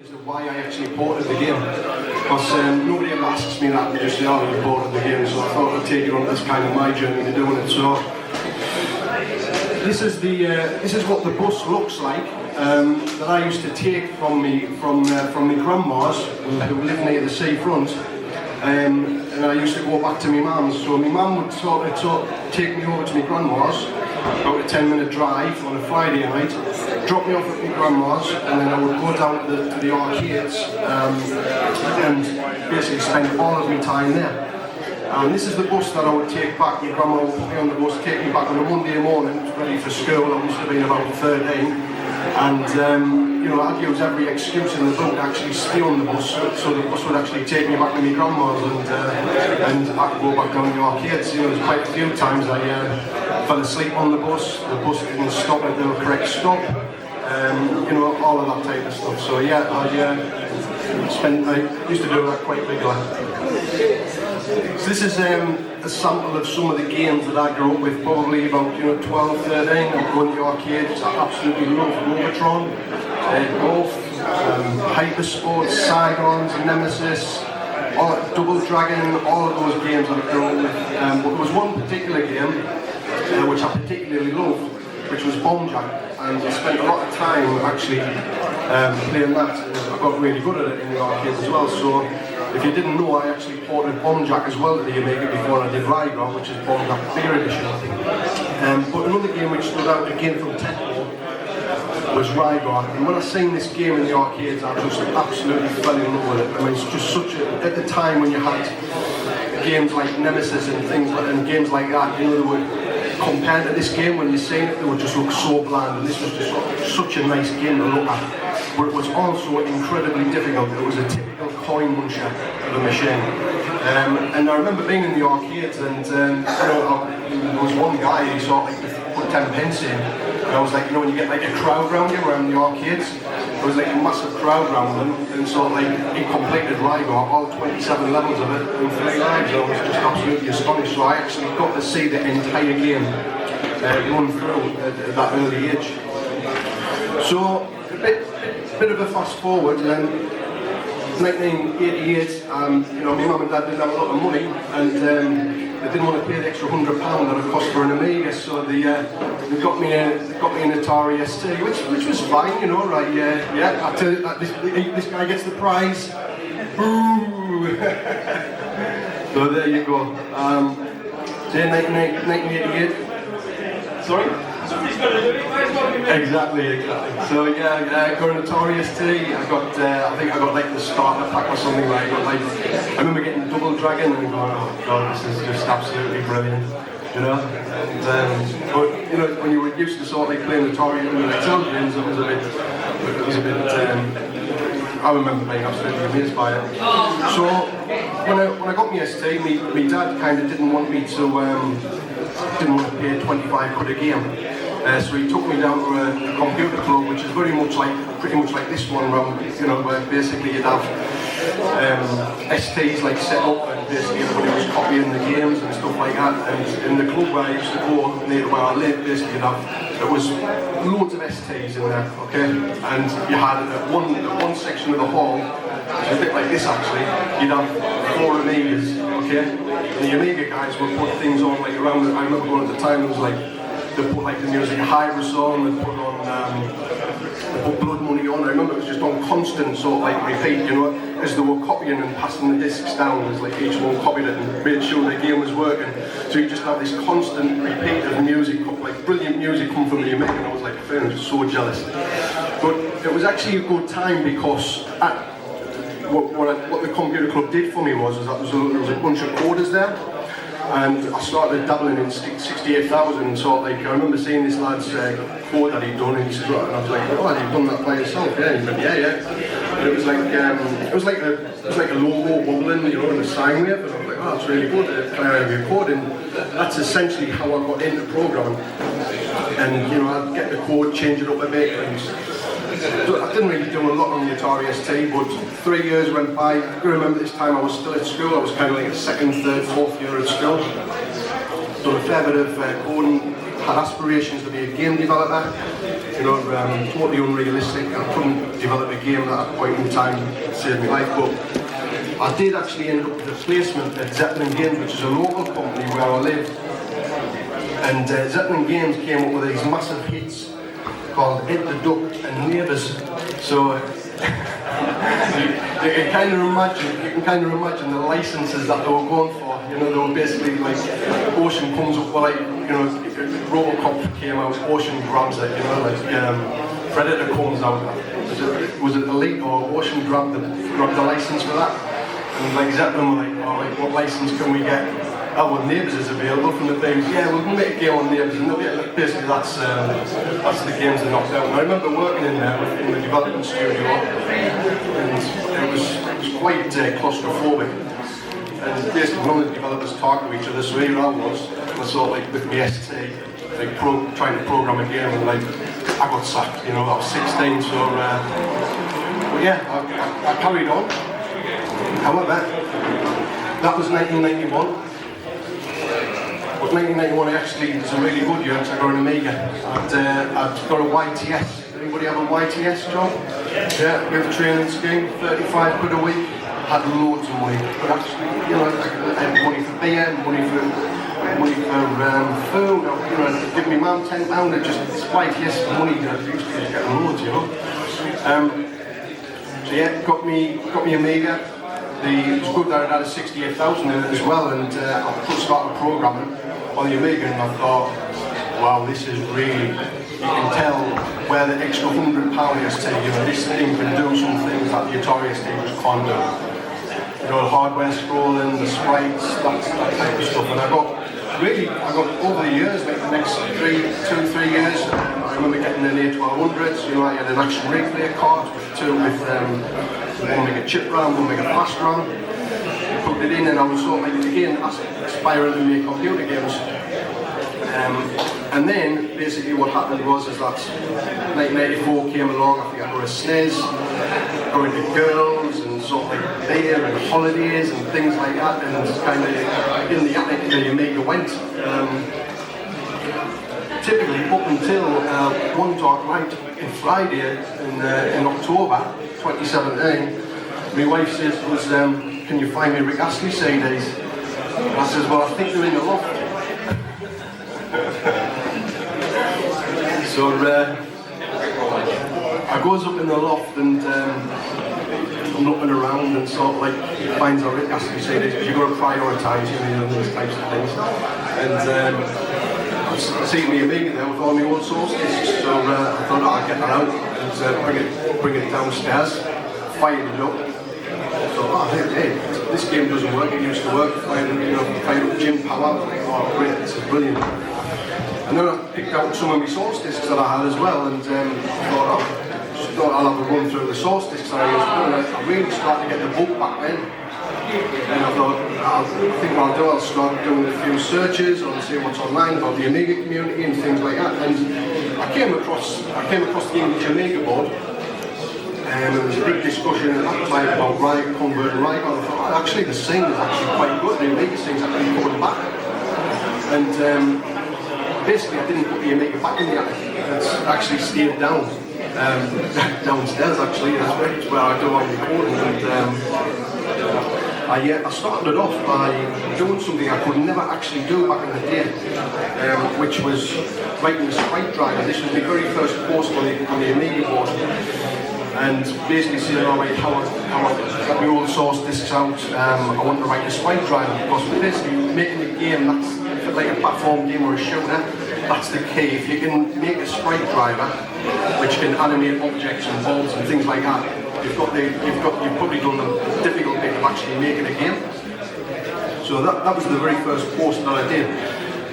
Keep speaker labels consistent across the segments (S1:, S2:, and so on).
S1: Is why I actually ported the game, because nobody ever asks me that. They just say, "Oh, you ported the game," so I thought I'd take it on this kind of my journey to doing it. So this is what the bus looks like that I used to take from my grandma's who lived near the seafront, and I used to go back to my mum's. So my mum would take me over to my grandma's, about a 10-minute drive on a Friday night, drop me off at my grandma's, and then I would go down to the arcades and basically spend all of my time there. And this is the bus that I would take back. My grandma would put me on the bus, take me back on a Monday morning, ready for school. I must have been about 13, and you know, I'd use every excuse in the book to actually stay on the bus, so the bus would actually take me back to my grandma's, and I could go back down the arcades. You know, there's quite a few times I fell asleep on the bus didn't stop at the correct stop, you know, all of that type of stuff. So yeah, I used to do that quite regularly. So this is a sample of some of the games that I grew up with, probably about 12, 13. I'd go in the arcades. I absolutely loved Robotron, golf, Hypersports, Saigons, Nemesis, Double Dragon, all of those games I grew up with. But there was one particular game which I particularly loved, which was Bomb Jack, and I spent a lot of time actually playing that. I got really good at it in the arcades as well. So if you didn't know, I actually ported Bomb Jack as well to the Amiga before I did Rygar, which is Bomb Jack Beer Edition. But another game which stood out again from Techno was Rygar, and when I seen this game in the arcades, I just absolutely fell in love with it. I mean, it's just such a, at the time when you had games like Nemesis and things like, and games like that, you know, they were compared to this game, when you seen it, they would just look so bland, and this was just such a nice game to look at. But it was also incredibly difficult. It was a typical coin muncher of a machine. And I remember being in the arcades, and there was one guy who sort of put 10 pence in, and I was like, when you get like a crowd around you around the arcades, there was like a massive crowd around them, and so like he completed Rygar, all 27 levels of it in 3 lives. I was just absolutely astonished. So I actually got to see the entire game run through at that early age. So a bit of a fast forward, 1988, my mum and dad didn't have a lot of money, and they didn't want to pay the extra £100 that it cost for an Amiga, so they got me an Atari ST, which was fine, right? Yeah. I tell you that this guy gets the prize. Boo! So there you go. 1988. Sorry. Exactly. So yeah, I got an Atari ST. I think I got like the starter pack or something like that. Like, I remember getting Double Dragon and going, oh god, this is just absolutely brilliant, And but when you were used to sort of like playing Atari and the televisions, it was a bit. I remember being absolutely amazed by it. So when I got my ST, my dad kind of didn't want me to pay 25 quid a game. So he took me down to a computer club, which is pretty much like this one round, where basically you'd have STs like set up, and basically everybody was copying the games and stuff like that. And in the club where I used to go, near where I lived, basically there was loads of STs in there, okay? And you had one section of the hall, which is a bit like this actually, you'd have 4 Amigas, okay? And the Amiga guys would put things on like around, I remember going at the time, it was like, they put like the music Hybris on, they put Blood Money on. I remember it was just on constant sort of like repeat, as they were copying and passing the discs down, as like each one copied it and made sure the game was working. So you just have this constant repeat of music, like brilliant music come from the Amiga, and I was like, I'm just so jealous. But it was actually a good time, because what the computer club did for me was that there was a bunch of coders there. And I started dabbling in 68,000, so like I remember seeing this lad's code that he'd done, and he said, right, and I was like, oh, you've done that by yourself, yeah? And he went, yeah. And it was like a logo wobbling, and a sine wave, and I was like, oh, that's really good. Your code, and that's essentially how I got into programming. And I'd get the code, change it up a bit, and I didn't really do a lot on the Atari ST, but 3 years went by. I remember this time I was still at school. I was kind of like 2nd, 3rd, 4th year at school. Done a fair bit of coding, had aspirations to be a game developer. you know, totally unrealistic. I couldn't develop a game at that point in time to save my life, but I did actually end up with a placement at Zeppelin Games, which is a local company where I live. And Zeppelin Games came up with these massive hits called Hit the Duck and Neighbours. So you can kind of imagine the licenses that they were going for. You know, they were basically like Ocean comes up, well, like, you know, Robocop came out, Ocean grabs it, you know, like Predator comes out. Was it Elite or Ocean grabbed the license for that? And like Zeppelin were like, oh, like, what license can we get? Oh, well, Neighbours is available from the things. Yeah, we can make a game on Neighbours, and basically that's the games they knocked out. And I remember working in there in the development studio, and it was quite claustrophobic. And basically, none of the developers talked to each other, so here I was, and I sort of like with my ST, like trying to program a game, and like I got sacked. You know, I was 16, so but yeah, I carried on. However, that was 1991. But 1991 actually was a really good year because I got an Amiga. I'd got a YTS. Anybody have a YTS job? Yeah, with a training scheme, 35 quid a week. Had loads of money, but actually, you know, I had money for beer, money for food. You know, I'd give my mum £10 and just YTS money. I used to get loads, you know. So yeah, got me Amiga. It was good that I had a 68,000 in it as well, and I started programming on the Amiga, and I thought, wow, this is really, you can tell where the extra £100 is taken. You know, this thing can do some things that the Atari ST just can't do. You know, the hardware scrolling, the sprites, that type of stuff, and I got over the years, like the next 3 years, I remember getting an A1200s, you know, I had an action replay card with one mega chip RAM, one mega flash RAM. Put it in, and I was sort of like, again, aspiring to make computer games. And then basically what happened was that 1994 came along. I think I got a SNES, got into girls and sort of like beer and holidays and things like that, and kind of in the attic the Amiga went. Typically up until one dark night in Friday in October 2017, my wife says, can you find me Rick Astley CDs? And I says, well, I think they're in the loft. So I goes up in the loft, and I'm looking around and sort of like finds a Rick Astley CDs, because you've got to prioritise, you know, those types of things. And I see me Amiga there with all my old source discs, so I thought I'd get that out and bring it downstairs, fired it up. So, hey, this game doesn't work, it used to work, fired up Jim Power, oh great, this is brilliant. And then I picked out some of my source discs that I had as well, and thought I'll have a run through the source discs that I used to do. I really started to get the book back then. And I thought, I think what I'll do, I'll start doing a few searches and see what's online about the Amiga community and things like that. And I came across the English Amiga board, and there was a big discussion at that time about Rygar, converting Rygar. And I thought, actually the scene is actually quite good, the Amiga scene's actually coming back. And basically I didn't put the Amiga back in the attic, it's actually stayed down. Downstairs actually, that's where I do my recording. And I started it off by doing something I could never actually do back in the day, which was writing a sprite driver. This was my very first course on the Amiga board, and basically saying, alright, how I got my old source discs out, I want to write a sprite driver, because basically making a game that's like a platform game or a shooter, that's the key. If you can make a sprite driver which can animate objects and balls and things like that, you've probably done the difficult bit of actually making a game. So that was the very first course that I did.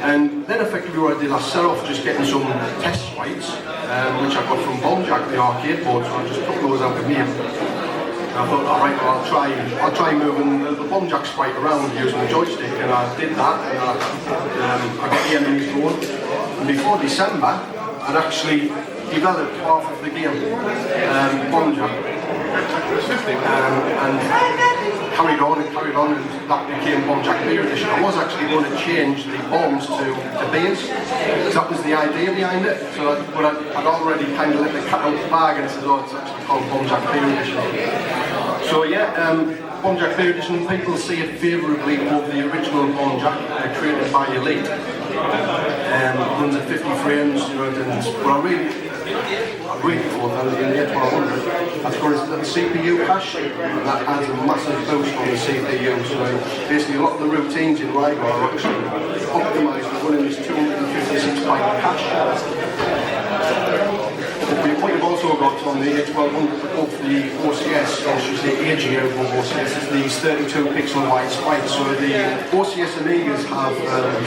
S1: And then effectively what I did, I set off just getting some test sprites, which I got from Bombjack, the arcade board, so I just took those out of me. And I thought, alright, well, I'll try moving the Bombjack sprite around using the joystick, and I did that, and I got the enemies going. And before December, I'd actually developed half of the game, Bombjack. And carried on, and that became Bomb Jack Beer Edition. I was actually going to change the bombs to beers, because that was the idea behind it. So but I'd already kind of let the cat out of the bag and said, oh, it's actually called Bomb Jack Beer Edition. So yeah, Bomb Jack Beer Edition, people see it favourably over the original Bomb Jack created by Elite. Runs at 50 frames, you know, but I really thought that was in the 1200. That's got its little CPU cache, and that adds a massive boost on the CPU. So basically a lot of the routines in Rygar are actually optimised for running this 256 byte cache. What you've also got on the 1200 of the OCS, or should say AGA of OCS, is these 32 pixel wide sprites. So the OCS Amigas have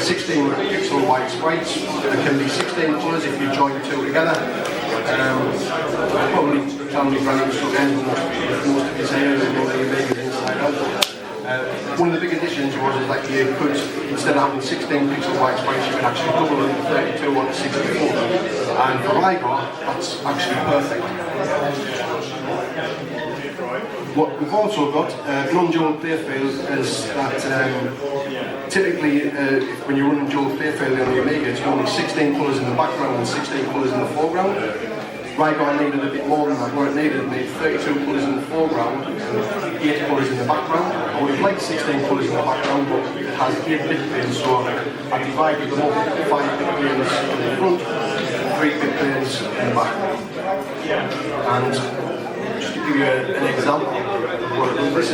S1: 16 pixel wide sprites. There can be 16 colours if you join the two together. Probably family running stuff in most of his hair and all the Amigas inside out. One of the big additions was that you could, instead of having 16 pixel wide sprites, you could actually double it to 32 or 64. And for Rygar, that's actually perfect. What we've also got, non-dual playfield, is that typically when you're running dual playfield on the Amiga, it's only 16 colours in the background and 16 colours in the foreground. Rygar needed a bit more than that. What it needed 32 colours in the foreground and 8 colours in the background. I would have liked 16 colours in the background, but it has 8 bit planes, so I divided them up into 5 bit planes in the front, 3 bit planes in the back. And just to give you an example of what it does,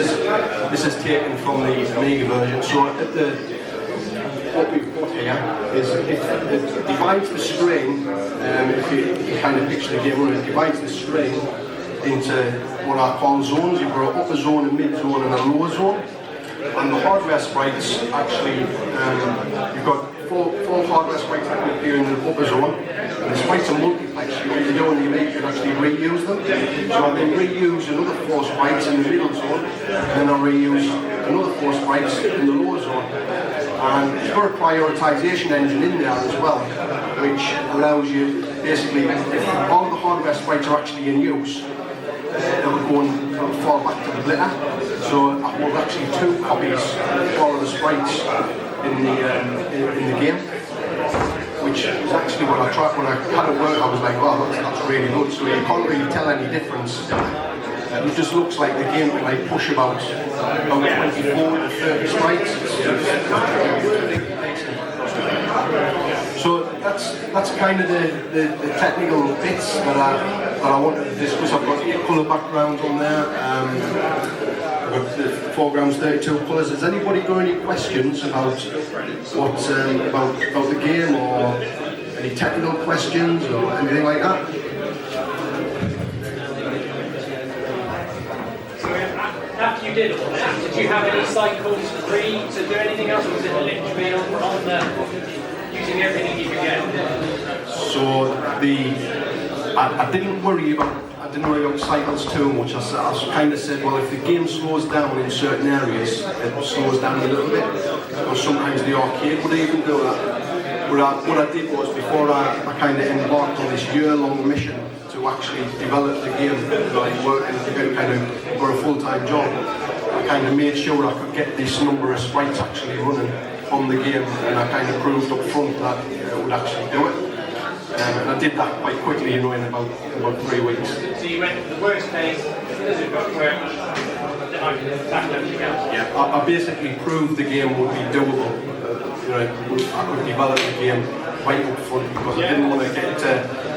S1: this is taken from the Amiga version. So what we've got here is it divides the screen, if you kind of picture the game running, it divides the screen into what I call zones. You've got an upper zone, a mid zone and a lower zone. And the hardware sprites actually, you've got four hardware sprites that appear in the upper zone, and the sprites are multiplex. What you do in the Amiga, you can actually reuse them. So I then reuse another 4 sprites in the middle zone, and then I reuse another 4 sprites in the lower zone. And it's got a prioritisation engine in there as well, which allows you, basically, if all the hardware sprites are actually in use, they would go and fall back to the blitter. So I hold actually 2 copies of all of the sprites in the game, which is actually when I had it work, I was like, wow, that's really good. So you can't really tell any difference. It just looks like the game can like push about 24 to 30 sprites. So that's kind of the technical bits that I wanted to discuss. I've got the colour background on there. I've got the foreground's 32 colours. Has anybody got any questions about what about the game, or any technical questions or anything like that?
S2: After you did all that, did you have any cycles free to do anything else, or was it literally on using everything you could get?
S1: So I didn't worry about cycles too much. I kind of said, well, if the game slows down in certain areas, it slows down a little bit. Or sometimes the arcade would even do that. But what I did was, before I kind of embarked on this year-long mission to actually develop the game, like working kind of for a full-time job, I kind of made sure I could get this number of sprites actually running on the game, and I kind of proved up front that it would actually do it. And I did that quite quickly, in about 3 weeks.
S2: So you went the worst case, does it work?
S1: Yeah, I basically proved the game would be doable. I could develop the game right up front, because I didn't want to get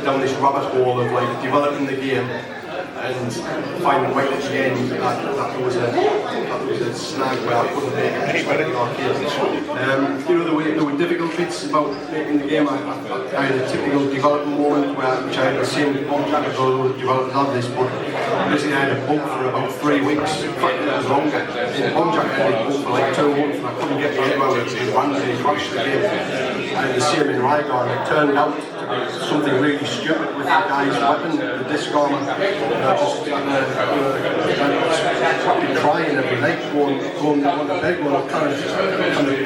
S1: down this rabbit hole of like developing the game and finding right at the end that there was a snag where I couldn't make it just like the arcade. There were difficult bits about making the game. I had a typical development moment which I had the same with Bomb Jack, as all the developers have this, but basically I had a bug for about 3 weeks. In fact, it was longer. In Bomb Jack I had a bug for like 2 months, and I couldn't get the head around it. It randomly crashed the game. And the same in Rygar, and it turned out to be something really stupid with the guy's weapon, the disc armor. I just fucking crying every night, going on the bed, going kind of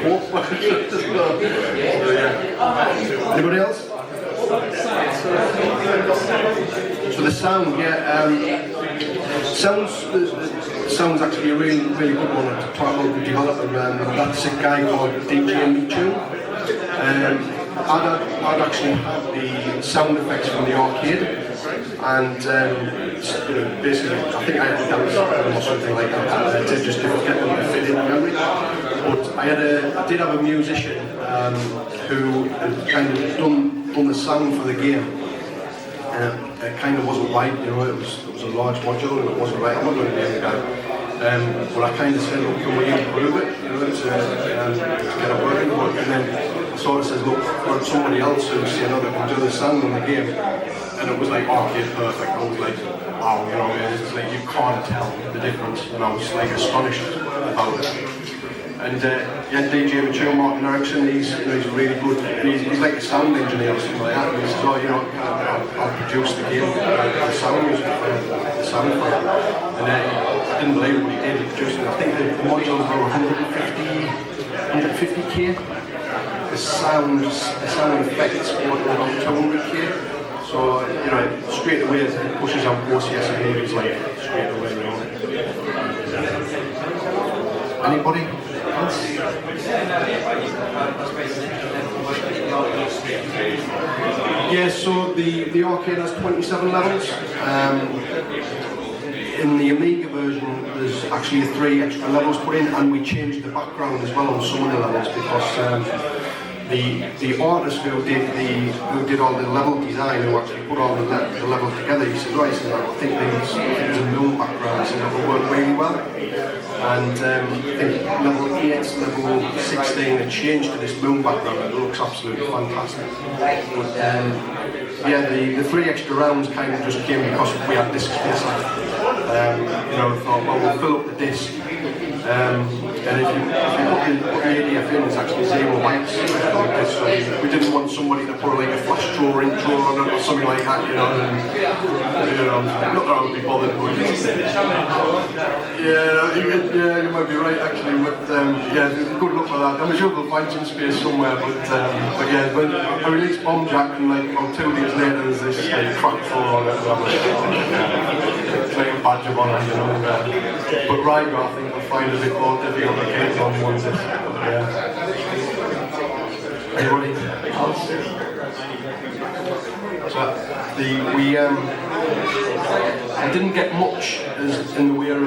S1: cope. So yeah. Anybody else? So the sound, yeah. sounds actually a really, really good one to talk about the development. That's a guy called DJ Tune. I'd actually had the sound effects from the arcade, and basically, I think I had to dance or something like that to just get them to fit in the memory. But I did have a musician who had kind of done the sound for the game. It kind of wasn't right, it was a large module and it wasn't right. I'm not going to name the guy. But I kind of said, look, can we improve it, to get it working? And then I sort of said, look, I've got somebody else who's can do the sound in the game. And it was like, okay, perfect. I was like, wow, it's like you can't tell the difference. And I was like astonished about it. And DJ Mature Martin Erickson, he's really good. He's like a sound engineer or something like that. And he says, I'll produce the game, the sound music, the sound for it. And I didn't believe what he did. He produced it. I think the modules were 150k. The sound effects were about 200k. So straight away it pushes out OCS behaviours like straight away. Anybody? Yeah, so the arcade has 27 levels. In the Amiga version, there's actually 3 extra levels put in, and we changed the background as well on some of the levels because the artist who did all the level design, who actually put all the levels together, he said, right, I think there's a null background, so that will work really well. And I think level 8, level 16, it changed to this moon background, and it looks absolutely fantastic. But the 3 extra rounds kind of just came because we had disc space left. I thought, well, we'll fill up the disc. And if you put the ADF in, it's actually 0 bytes. So we didn't want somebody to put like a flash drawer intro on it or something like that, not that I would be bothered. But you might be right actually. But good luck with that. I'm sure we'll find some space somewhere. But when I released Bomb Jack, and like about 2 days later, there's this crack floor on it. It's like a badge of honour, But Rygar, I think we'll find a bit more difficult to kids on ones. Anybody else? So I didn't get much in the way of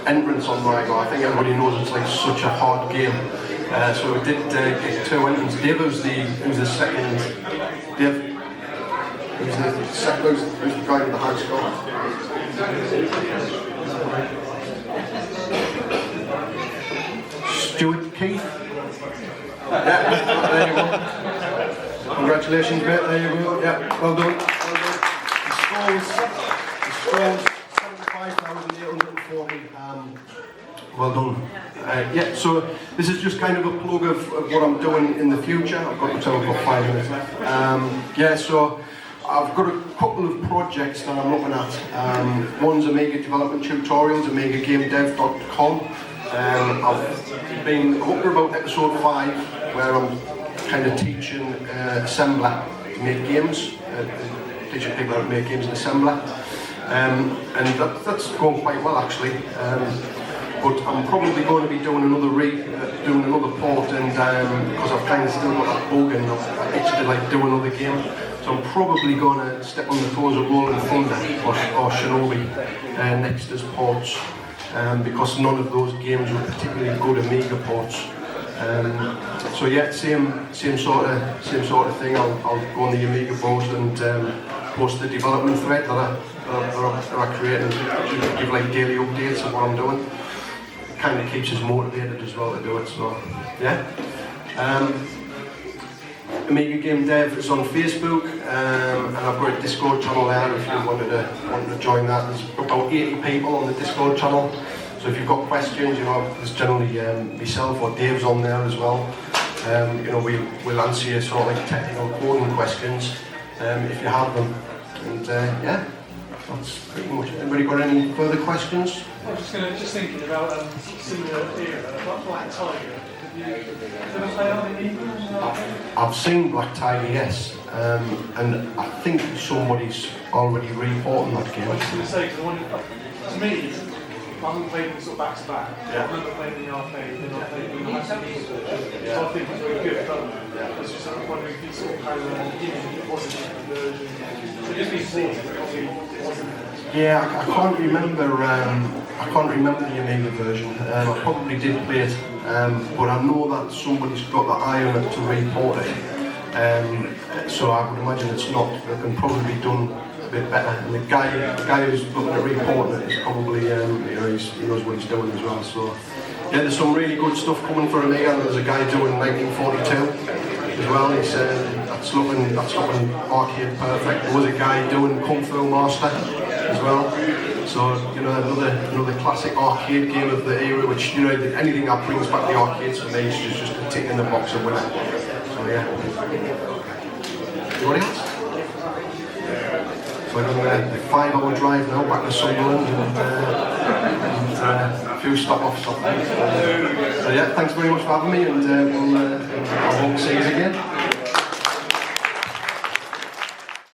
S1: entrance on Rygar. I think everybody knows it's like such a hard game. So we did get 2 entrants. Dave was the second. Dave. Who's the guy with the high score? Stuart Keith. Yeah, there you go. Congratulations, mate. There you go. Yeah, well done. The scores 75,840. Well done. So this is just kind of a plug of what I'm doing in the future. I've got to tell about 5 minutes left. So I've got a couple of projects that I'm looking at. One's Amiga development tutorials, AmigaGameDev.com. I'm up to about episode 5, where I'm kind of teaching assembler to make games, teaching people how to make games in assembler. And that's going quite well actually. But I'm probably going to be doing another port, and because I've kind of still got that bug and I itch to like do another game. So I'm probably going to step on the toes of Rolling Thunder or Shinobi next as ports, because none of those games were particularly good Amiga ports. So yeah, same sort of thing. I'll go on the Amiga board and post the development thread that I create and give like daily updates of what I'm doing. It kind of keeps us motivated as well to do it. So yeah. Amiga Game Dev is on Facebook, and I've got a Discord channel there if you wanted to join that. There's about 80 people on the Discord channel, so if you've got questions, there's generally myself or Dave's on there as well. We'll answer your sort of like technical coding questions if you have them. And that's pretty much it. Anybody got any further questions?
S3: I was just thinking about similar era, Black Tiger.
S1: I've seen Black Tiger, yes, and I think somebody's already reporting that game.
S3: I was going to say, to me, haven't played them sort of back to back.
S1: Yeah.
S3: I remember playing in the arcade and then I played in the Japanese version. So I think it's very good, but I was just sort of wondering if you sort of carry on at the beginning, if it wasn't a different version. So just be forced, but obviously it wasn't.
S1: Yeah, I can't remember. I can't remember the Amiga version. I probably did play it, but I know that somebody's got the eye on it to report it. So I would imagine it's not. It can probably be done a bit better. And the guy who's looking at reporting it is probably, he knows what he's doing as well. So yeah, there's some really good stuff coming for Amiga. There's a guy doing 1942 as well. He's that's looking arcade perfect. There was a guy doing Kung Fu Master as well. So another classic arcade game of the era, which anything that brings back the arcades for me is just a tick in the box and winner. So yeah. Anybody else? So I'm going a 5-hour drive now back to Sunderland and a few stop-offs. So yeah, thanks very much for having me, and I hope to see you again.